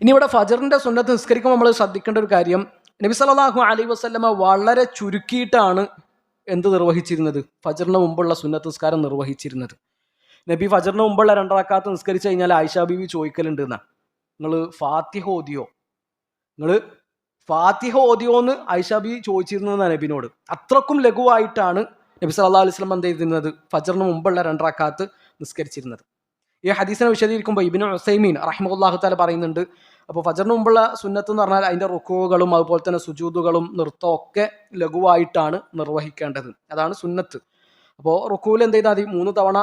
ഇനി ഇവിടെ ഫജറിന്റെ സുന്നത്ത് നിസ്കരിക്കുമ്പോൾ നമ്മൾ ശ്രദ്ധിക്കേണ്ട ഒരു കാര്യം, നബി സല്ലല്ലാഹു അലൈഹി വസല്ലമ വളരെ ചുരുക്കിയിട്ടാണ് എന്ത് നിർവഹിച്ചിരുന്നത്? ഫജറിന് മുമ്പുള്ള സുന്നത്ത് നിസ്കാരം നിർവഹിച്ചിരുന്നത്. നബി ഫജറിന് മുമ്പുള്ള 2 റക്അത്ത് നിസ്കരിച്ചു കഴിഞ്ഞാൽ ആയിഷ ബീവി ചോദിക്കലുണ്ട് എന്നാ, നിങ്ങൾ ഫാത്തിഹ ഓതിയോ എന്ന് ആയിഷ ബീവി ചോദിച്ചിരുന്നതാണ് നബിനോട്. അത്രക്കും ലഘുവായിട്ടാണ് നബി സല്ലല്ലാഹു അലൈഹി വസല്ലം എന്ത് ചെയ്തിരുന്നത്? ഫജറിന് മുമ്പുള്ള 2 റക്അത്ത് നിസ്കരിച്ചിരുന്നത്. ഈ ഹദീസിനെ വിശദീകരിക്കുമ്പോൾ ഇബ്നു ഉസൈമീൻ റഹിമഹുല്ലാഹു തആല പറയുന്നുണ്ട്, അപ്പോൾ ഫജറിന് മുമ്പുള്ള സുന്നത്ത് എന്ന് പറഞ്ഞാൽ അതിൻ്റെ റുക്കൂകളും അതുപോലെ തന്നെ സുജൂദുകളും നൃത്തവും ഒക്കെ ലഘുവായിട്ടാണ് നിർവഹിക്കേണ്ടത്. അതാണ് സുന്നത്ത്. അപ്പോൾ റുക്കൂവിൽ എന്ത് ചെയ്താൽ മതി? 3 തവണ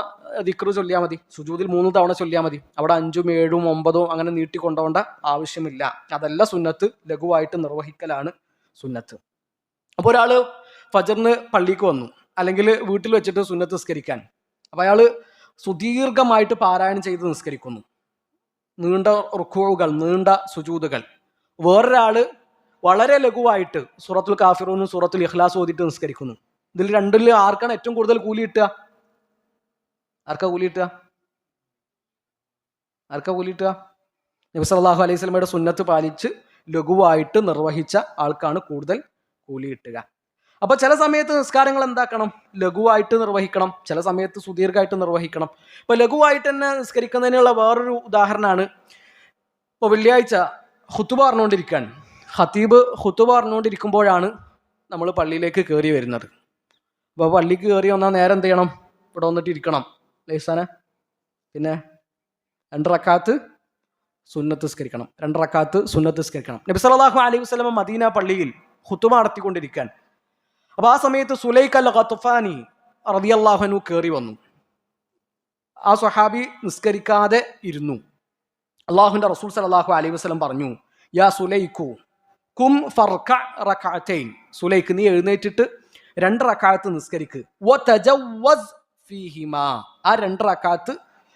ദിക്ർ ചൊല്ലിയാൽ മതി. സുജൂദിൽ 3 തവണ ചൊല്ലിയാൽ മതി. അവിടെ 5ഉം 7ഉം 9ഉം അങ്ങനെ നീട്ടിക്കൊണ്ടുപോകേണ്ട ആവശ്യമില്ല. അതല്ല സുന്നത്ത്, ലഘുവായിട്ട് നിർവഹിക്കലാണ് സുന്നത്ത്. അപ്പോൾ ഒരാൾ ഫജറിന് പള്ളിക്ക് വന്നു, അല്ലെങ്കിൽ വീട്ടിൽ വെച്ചിട്ട് സുന്നത്ത് നിസ്കരിക്കാൻ. അപ്പോൾ അയാൾ സുദീർഘമായിട്ട് പാരായണം ചെയ്ത് നിസ്കരിക്കുന്നു, നീണ്ട റുക്കൂകൾ, നീണ്ട സുജൂദുകൾ. വേറൊരാൾ വളരെ ലഘുവായിട്ട് സൂറത്തുൽ കാഫിറൂനും സൂറത്തുൽ ഇഖ്ലാസ് ഓതിയിട്ട് നിസ്കരിക്കുന്നു. ഇതിൽ രണ്ടിൽ ആർക്കാണ് ഏറ്റവും കൂടുതൽ കൂലി കിട്ടുക? ആർക്കാ കൂലി കിട്ടുക? നബി സല്ലല്ലാഹു അലൈഹി വസല്ലമയുടെ സുന്നത്ത് പാലിച്ച് ലഘുവായിട്ട് നിർവഹിച്ച ആൾക്കാണ് കൂടുതൽ കൂലി കിട്ടുക. അപ്പൊ ചില സമയത്ത് നിസ്കാരങ്ങൾ എന്താക്കണം? ലഘുവായിട്ട് നിർവഹിക്കണം, ചില സമയത്ത് സുദീർഘമായിട്ട് നിർവഹിക്കണം. ഇപ്പൊ ലഘുവായിട്ട് തന്നെ നിസ്കരിക്കുന്നതിനുള്ള വേറൊരു ഉദാഹരണമാണ്, ഇപ്പോൾ വെള്ളിയാഴ്ച ഖുതുബ പറഞ്ഞുകൊണ്ടിരിക്കുകയാണ്. ഖതീബ് ഖുതുബ പറഞ്ഞുകൊണ്ടിരിക്കുമ്പോഴാണ് നമ്മൾ പള്ളിയിലേക്ക് കയറി വരുന്നത്. അപ്പോൾ പള്ളിക്ക് കയറി വന്നാൽ നേരെ എന്ത് ചെയ്യണം? ഇവിടെ വന്നിട്ട് ഇരിക്കണം ലൈസാനെ. പിന്നെ 2 റക്അത്ത് സുന്നത്ത് നിസ്കരിക്കണം. 2 റക്അത്ത് സുന്നത്ത് നിസ്കരിക്കണം. നബി സല്ലല്ലാഹു അലൈഹി വസല്ലം മദീന പള്ളിയിൽ ഖുതുബ നടത്തിക്കൊണ്ടിരിക്കുകയാണ്. അപ്പോൾ ആ സമയത്ത് സുലൈഖ് അൽ ഖത്ഫാനി റളിയല്ലാഹു അൻഹു കയറി വന്നു. ആ സ്വഹാബി നിസ്കരിക്കാതെ ഇരുന്നു. അള്ളാഹുവിൻ്റെ റസൂൽ സല്ലല്ലാഹു അലൈഹി വസല്ലം പറഞ്ഞു, യാ സുലൈഖു കും ഫർക റക്അതൈൻ. സുലൈഖ്, നീ എഴുന്നേറ്റിട്ട് 2 റക്അത്ത് നിസ്കരിക്ക്. വതജവ്വസ് ഫീഹിമാ. ആ 2 റക്അത്ത്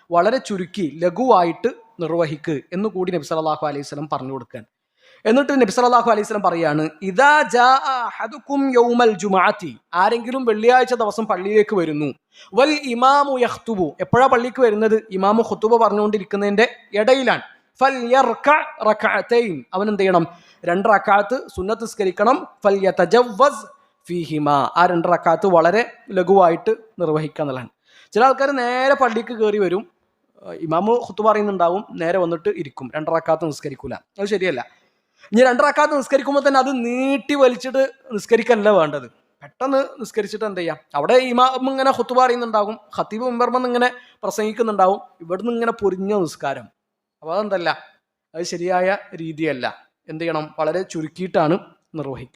വളരെ ചുരുക്കി ലഘുവായിട്ട് നിർവഹിക്ക് എന്നുകൂടി നബി സല്ലല്ലാഹു അലൈഹി വസല്ലം പറഞ്ഞു കൊടുക്കാൻ. എന്നിട്ട് നബി സല്ലല്ലാഹു അലൈഹി വസല്ലം പറയാണ്, ഇദാ ജാഅ അഹദുകും യൗമൽ ജുമുഅത്തി. ആരെങ്കിലും വെള്ളിയാഴ്ച ദിവസം പള്ളിയിലേക്ക് വരുന്നു, വൽ ഇമാമു യഖ്തുബു. എപ്പോഴാ പള്ളിക്ക് വരുന്നത്? ഇമാമു ഖുതുബ പറഞ്ഞുകൊണ്ടിരിക്കുന്നതിന്റെ ഇടയിലാണ്. ഫൽയർക റക്അതൈൻ. അവൻ എന്ത് ചെയ്യണം? 2 റക്അത്ത് സുന്നത്ത് നിസ്കരിക്കണം. ഫൽയതജവ്വസ് ഫീഹിമാ. ആ 2 റക്അത്ത് വളരെ ലഘുവായിട്ട് നിർവഹിക്കുക എന്നുള്ളതാണ്. ചില ആൾക്കാർ നേരെ പള്ളിക്ക് കയറി വരും, ഇമാമു ഖുതുബ പറയുന്നുണ്ടാവും, നേരെ വന്നിട്ട് ഇരിക്കും, 2 റക്അത്ത് നിസ്കരിക്കൂല. അത് ശരിയല്ല. ഇനി 2 റക്അത്ത് നിസ്കരിക്കുമ്പോൾ തന്നെ അത് നീട്ടി വലിച്ചിട്ട് നിസ്കരിക്കല്ല വേണ്ടത്. പെട്ടെന്ന് നിസ്കരിച്ചിട്ട് എന്ത് ചെയ്യാം? അവിടെ ഇമാം ഇങ്ങനെ ഖുതുബ പറയുന്നുണ്ടാകും, ഖതീബ് മിമ്പർമെന്ന് ഇങ്ങനെ പ്രസംഗിക്കുന്നുണ്ടാവും, ഇവിടുന്ന് ഇങ്ങനെ പൊരിഞ്ഞ നിസ്കാരം. അപ്പോൾ അതെന്തല്ല, അത് ശരിയായ രീതിയല്ല. എന്ത് ചെയ്യണം? വളരെ ചുരുക്കിയിട്ടാണ് നിർവഹിക്കുക.